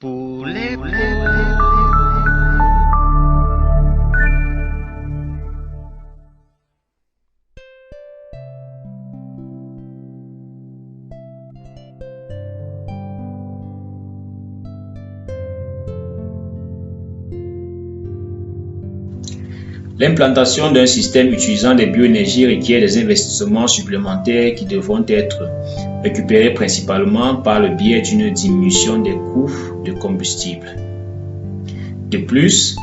Poulet. L'implantation d'un système utilisant des bioénergies requiert des investissements supplémentaires qui devront être récupérés principalement par le biais d'une diminution des coûts de combustible. De plus,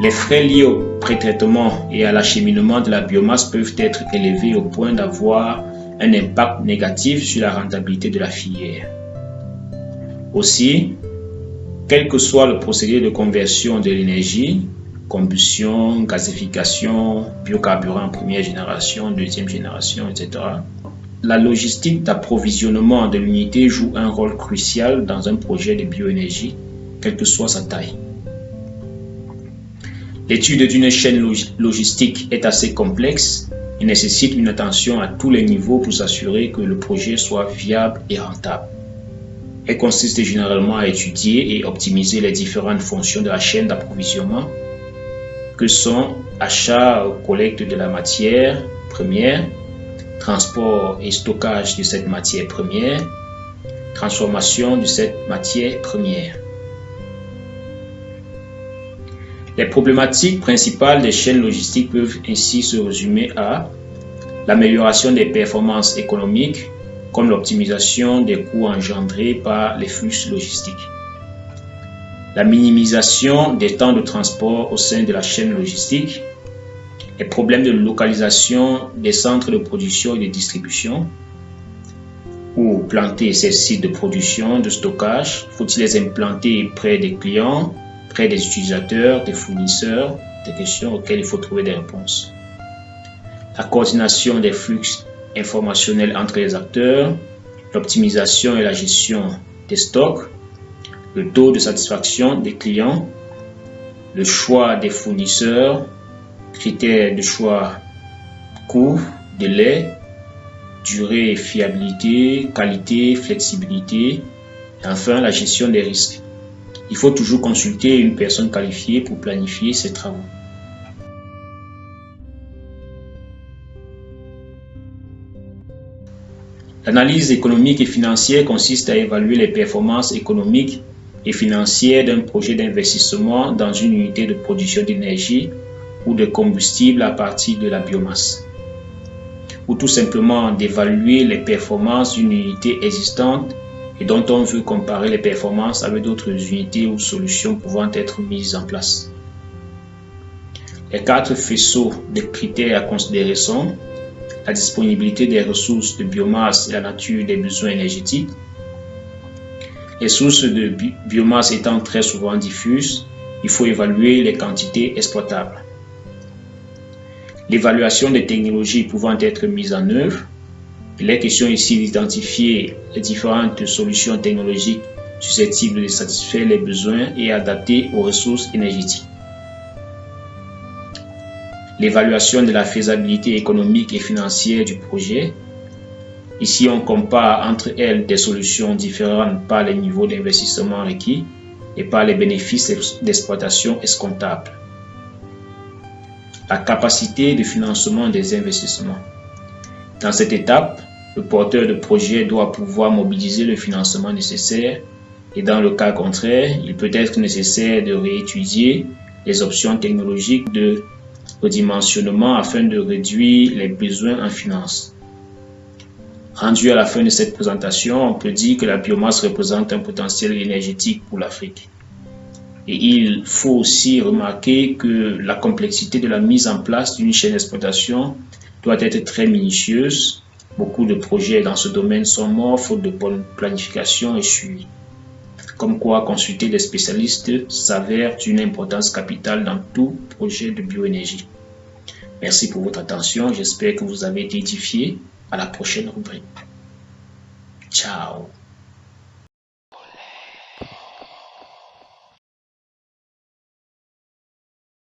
les frais liés au pré-traitement et à l'acheminement de la biomasse peuvent être élevés au point d'avoir un impact négatif sur la rentabilité de la filière. Aussi, quel que soit le procédé de conversion de l'énergie, combustion, gazéification, biocarburant première génération, deuxième génération, etc. La logistique d'approvisionnement de l'unité joue un rôle crucial dans un projet de bioénergie, quelle que soit sa taille. L'étude d'une chaîne logistique est assez complexe et nécessite une attention à tous les niveaux pour s'assurer que le projet soit viable et rentable. Elle consiste généralement à étudier et optimiser les différentes fonctions de la chaîne d'approvisionnement, que sont achat, collecte de la matière première, transport et stockage de cette matière première, transformation de cette matière première. Les problématiques principales des chaînes logistiques peuvent ainsi se résumer à l'amélioration des performances économiques, comme l'optimisation des coûts engendrés par les flux logistiques, la minimisation des temps de transport au sein de la chaîne logistique, les problèmes de localisation des centres de production et de distribution. Où planter ces sites de production, de stockage? Faut-il les implanter près des clients, près des utilisateurs, des fournisseurs? Des questions auxquelles il faut trouver des réponses. La coordination des flux informationnels entre les acteurs, l'optimisation et la gestion des stocks, le taux de satisfaction des clients, le choix des fournisseurs, critères de choix, coût, délai, durée, fiabilité, qualité, flexibilité, et enfin la gestion des risques. Il faut toujours consulter une personne qualifiée pour planifier ses travaux. L'analyse économique et financière consiste à évaluer les performances économiques et financières d'un projet d'investissement dans une unité de production d'énergie ou de combustible à partir de la biomasse, ou tout simplement d'évaluer les performances d'une unité existante et dont on veut comparer les performances avec d'autres unités ou solutions pouvant être mises en place. Les 4 faisceaux de critères à considérer sont la disponibilité des ressources de biomasse et la nature des besoins énergétiques. Les sources de biomasse étant très souvent diffuses, il faut évaluer les quantités exploitables. L'évaluation des technologies pouvant être mises en œuvre. Il est question ici d'identifier les différentes solutions technologiques susceptibles de satisfaire les besoins et adaptées aux ressources énergétiques. L'évaluation de la faisabilité économique et financière du projet. Ici, on compare entre elles des solutions différentes par les niveaux d'investissement requis et par les bénéfices d'exploitation escomptables. La capacité de financement des investissements. Dans cette étape, le porteur de projet doit pouvoir mobiliser le financement nécessaire et dans le cas contraire, il peut être nécessaire de réétudier les options technologiques de redimensionnement afin de réduire les besoins en finances. Rendu à la fin de cette présentation, on peut dire que la biomasse représente un potentiel énergétique pour l'Afrique. Et il faut aussi remarquer que la complexité de la mise en place d'une chaîne d'exploitation doit être très minutieuse. Beaucoup de projets dans ce domaine sont morts faute de bonne planification et suivi. Comme quoi, consulter des spécialistes s'avère d'une importance capitale dans tout projet de bioénergie. Merci pour votre attention. J'espère que vous avez été édifié. À la prochaine rubrique. Ciao.